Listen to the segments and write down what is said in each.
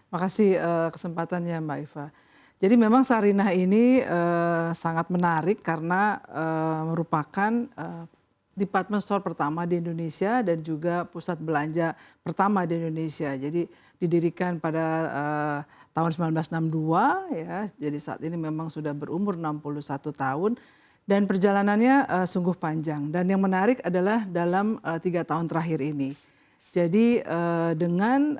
Makasih kesempatannya Mbak Iva. Jadi memang Sarinah ini sangat menarik karena merupakan department store pertama di Indonesia dan juga pusat belanja pertama di Indonesia. Jadi didirikan pada tahun 1962 ya. Jadi saat ini memang sudah berumur 61 tahun dan perjalanannya sungguh panjang. Dan yang menarik adalah dalam 3 tahun terakhir ini. Jadi dengan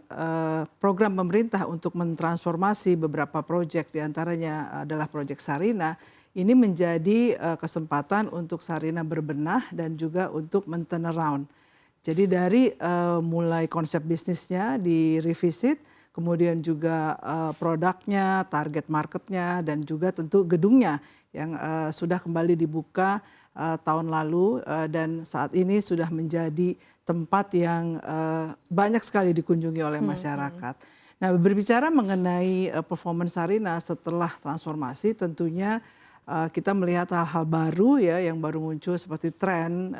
program pemerintah untuk mentransformasi beberapa proyek diantaranya adalah proyek Sarinah, ini menjadi kesempatan untuk Sarinah berbenah dan juga untuk men-turnaround. Jadi dari mulai konsep bisnisnya di revisit, kemudian juga produknya, target marketnya, dan juga tentu gedungnya yang sudah kembali dibuka tahun lalu dan saat ini sudah menjadi tempat yang banyak sekali dikunjungi oleh masyarakat. Nah, berbicara mengenai performance Sarinah setelah transformasi, tentunya kita melihat hal-hal baru ya yang baru muncul seperti tren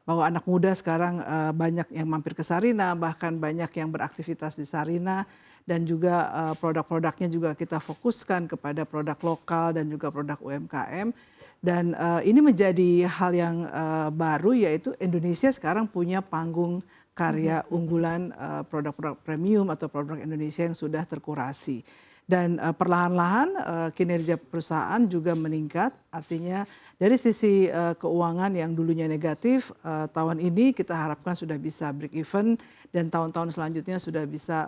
bahwa anak muda sekarang banyak yang mampir ke Sarinah, bahkan banyak yang beraktivitas di Sarinah dan juga produk-produknya juga kita fokuskan kepada produk lokal dan juga produk UMKM. Dan ini menjadi hal yang baru yaitu Indonesia sekarang punya panggung karya unggulan produk-produk premium atau produk Indonesia yang sudah terkurasi. Dan perlahan-lahan kinerja perusahaan juga meningkat, artinya dari sisi keuangan yang dulunya negatif, tahun ini kita harapkan sudah bisa break even dan tahun-tahun selanjutnya sudah bisa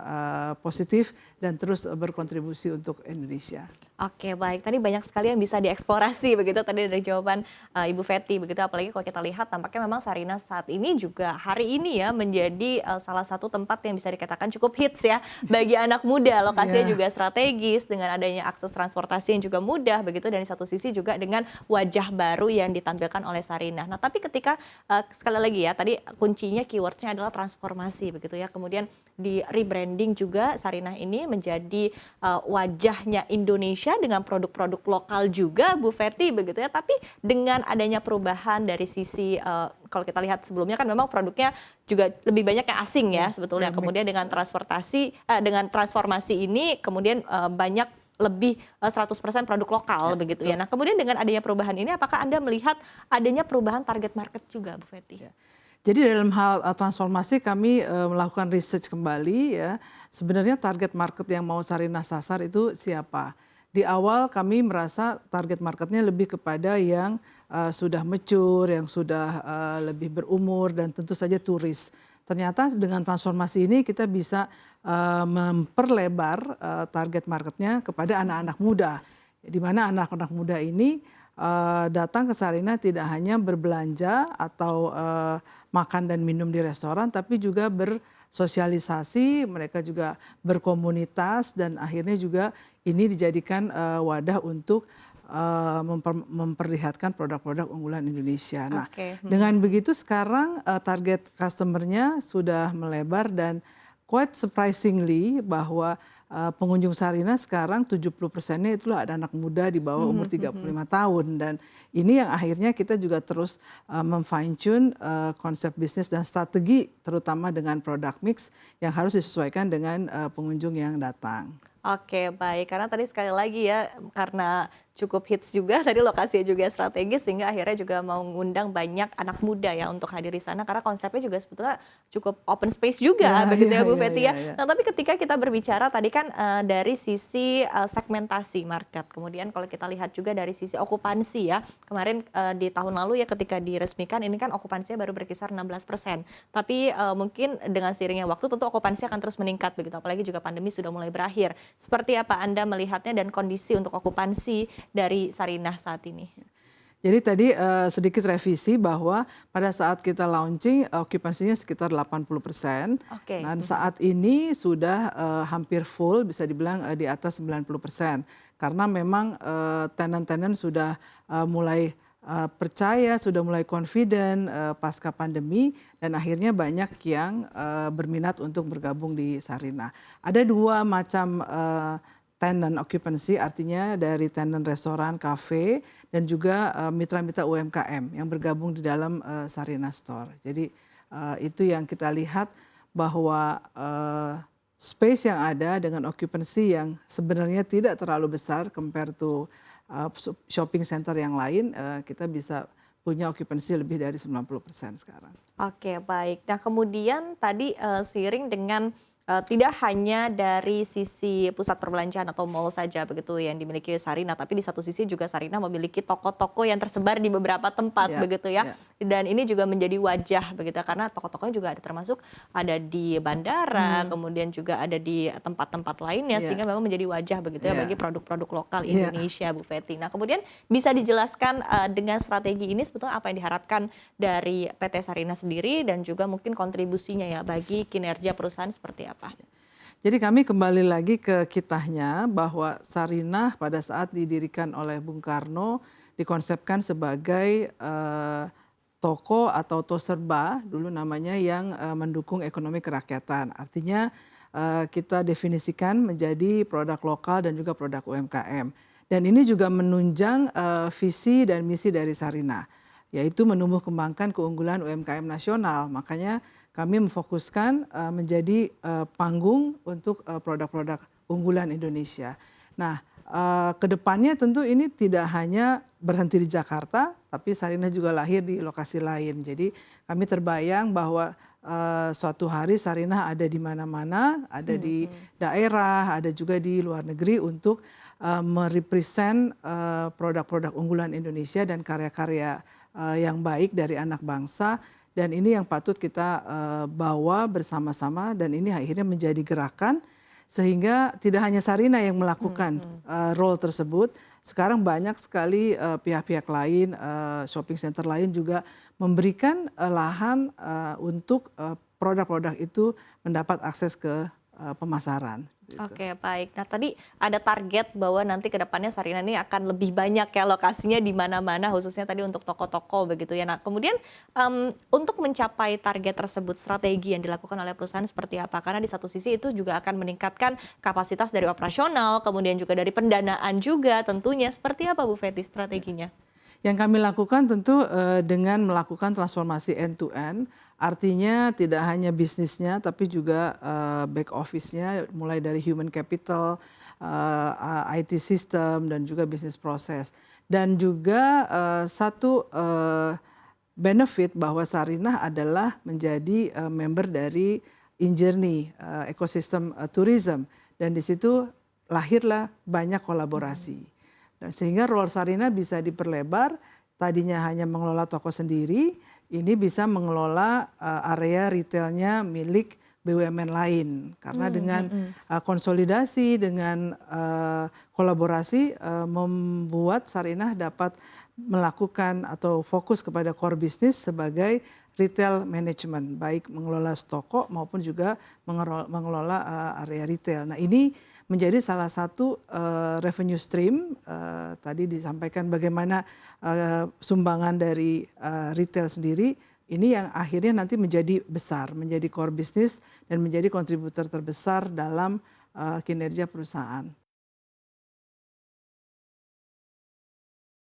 positif dan terus berkontribusi untuk Indonesia. Oke, baik. Tadi banyak sekali yang bisa dieksplorasi begitu tadi dari jawaban Ibu Fetty begitu. Apalagi kalau kita lihat tampaknya memang Sarinah saat ini juga hari ini ya menjadi salah satu tempat yang bisa dikatakan cukup hits ya bagi anak muda. Lokasinya juga strategis dengan adanya akses transportasi yang juga mudah begitu dan di satu sisi juga dengan wajah baru yang ditampilkan oleh Sarinah. Nah, tapi ketika sekali lagi ya tadi kuncinya keywordnya adalah transformasi begitu ya. Kemudian di rebranding juga Sarinah ini menjadi wajahnya Indonesia dengan produk-produk lokal juga Bu Fetty begitu ya, tapi dengan adanya perubahan dari sisi kalau kita lihat sebelumnya kan memang produknya juga lebih banyak yang asing ya sebetulnya. Kemudian dengan dengan transformasi ini kemudian banyak lebih 100% produk lokal begitu ya. Nah, kemudian dengan adanya perubahan ini apakah Anda melihat adanya perubahan target market juga Bu Fetty? Jadi dalam hal transformasi kami melakukan research kembali ya. Sebenarnya target market yang mau Sarinah sasar itu siapa? Di awal kami merasa target marketnya lebih kepada yang sudah mature, yang sudah lebih berumur dan tentu saja turis. Ternyata dengan transformasi ini kita bisa memperlebar target marketnya kepada anak-anak muda. Di mana anak-anak muda ini datang ke Sarinah tidak hanya berbelanja atau makan dan minum di restoran, tapi juga bersosialisasi, mereka juga berkomunitas dan akhirnya juga ini dijadikan wadah untuk memperlihatkan produk-produk unggulan Indonesia. Nah, dengan begitu sekarang target customer-nya sudah melebar dan quite surprisingly bahwa pengunjung Sarinah sekarang 70%-nya itulah ada anak muda di bawah umur 35 tahun dan ini yang akhirnya kita juga terus memfine tune konsep bisnis dan strategi terutama dengan product mix yang harus disesuaikan dengan pengunjung yang datang. Oke, baik. Karena tadi sekali lagi ya, karena cukup hits juga, tadi lokasinya juga strategis, sehingga akhirnya juga mau mengundang banyak anak muda ya untuk hadir di sana, karena konsepnya juga sebetulnya cukup open space juga, begitu ya Bu Fetty ya. Nah, tapi ketika kita berbicara tadi kan dari sisi segmentasi market, kemudian kalau kita lihat juga dari sisi okupansi ya, kemarin di tahun lalu ya ketika diresmikan, ini kan okupansinya baru berkisar 16%. Tapi mungkin dengan seiringnya waktu tentu okupansi akan terus meningkat begitu, apalagi juga pandemi sudah mulai berakhir. Seperti apa Anda melihatnya dan kondisi untuk okupansi dari Sarinah saat ini? Jadi tadi sedikit revisi bahwa pada saat kita launching okupansinya sekitar 80%. Dan saat ini sudah hampir full, bisa dibilang di atas 90%. Karena memang tenant-tenant sudah mulai percaya, sudah mulai confident pasca pandemi dan akhirnya banyak yang berminat untuk bergabung di Sarinah. Ada dua macam tenant occupancy, artinya dari tenant restoran, kafe, dan juga mitra-mitra UMKM yang bergabung di dalam Sarinah Store. Jadi itu yang kita lihat bahwa space yang ada dengan occupancy yang sebenarnya tidak terlalu besar compare to shopping center yang lain, kita bisa punya occupancy lebih dari 90% sekarang. Oke, baik. Nah, kemudian tadi, seiring dengan, tidak hanya dari sisi pusat perbelanjaan atau mall saja begitu yang dimiliki Sarina, tapi di satu sisi juga Sarina memiliki toko-toko yang tersebar di beberapa tempat Ya, begitu ya. ya, Dan ini juga menjadi wajah begitu ya, karena toko-tokonya juga ada termasuk ada di bandara, kemudian juga ada di tempat-tempat lainnya ya, sehingga memang menjadi wajah begitu ya bagi ya, produk-produk lokal ya. Indonesia, Bu Fetty. Nah, kemudian bisa dijelaskan, dengan strategi ini sebetulnya apa yang diharapkan dari PT Sarina sendiri dan juga mungkin kontribusinya ya bagi kinerja perusahaan seperti apa? Jadi kami kembali lagi ke kitahnya bahwa Sarinah pada saat didirikan oleh Bung Karno dikonsepkan sebagai toko atau toserba dulu namanya yang mendukung ekonomi kerakyatan. Artinya kita definisikan menjadi produk lokal dan juga produk UMKM. Dan ini juga menunjang visi dan misi dari Sarinah, yaitu menumbuh kembangkan keunggulan UMKM nasional. Makanya kami memfokuskan menjadi panggung untuk produk-produk unggulan Indonesia. Nah, ke depannya tentu ini tidak hanya berhenti di Jakarta, tapi Sarinah juga lahir di lokasi lain. Jadi kami terbayang bahwa suatu hari Sarinah ada di mana-mana, ada di daerah, ada juga di luar negeri untuk merepresent produk-produk unggulan Indonesia dan karya-karya yang baik dari anak bangsa. Dan ini yang patut kita bawa bersama-sama dan ini akhirnya menjadi gerakan sehingga tidak hanya Sarina yang melakukan role tersebut. Sekarang banyak sekali pihak-pihak lain, shopping center lain juga memberikan lahan untuk produk-produk itu mendapat akses ke pemasaran. Gitu. Oke, baik. Nah, tadi ada target bahwa nanti ke depannya Sarina ini akan lebih banyak ya lokasinya di mana-mana, khususnya tadi untuk toko-toko begitu ya. Nah, kemudian untuk mencapai target tersebut, strategi yang dilakukan oleh perusahaan seperti apa? Karena di satu sisi itu juga akan meningkatkan kapasitas dari operasional, kemudian juga dari pendanaan juga tentunya. Seperti apa Bu Fetty strateginya? Yang kami lakukan tentu dengan melakukan transformasi end to end, artinya tidak hanya bisnisnya tapi juga back office-nya mulai dari human capital, IT system dan juga business process. Dan juga satu benefit bahwa Sarinah adalah menjadi member dari Injourney ekosistem tourism dan di situ lahirlah banyak kolaborasi. Nah, sehingga role Sarinah bisa diperlebar, tadinya hanya mengelola toko sendiri, ini bisa mengelola area retailnya milik BUMN lain. Karena dengan konsolidasi, dengan kolaborasi membuat Sarinah dapat melakukan atau fokus kepada core business sebagai retail management, baik mengelola toko maupun juga mengelola area retail. Nah, ini menjadi salah satu revenue stream. Tadi disampaikan bagaimana sumbangan dari retail sendiri, ini yang akhirnya nanti menjadi besar, menjadi core business dan menjadi kontributor terbesar dalam kinerja perusahaan.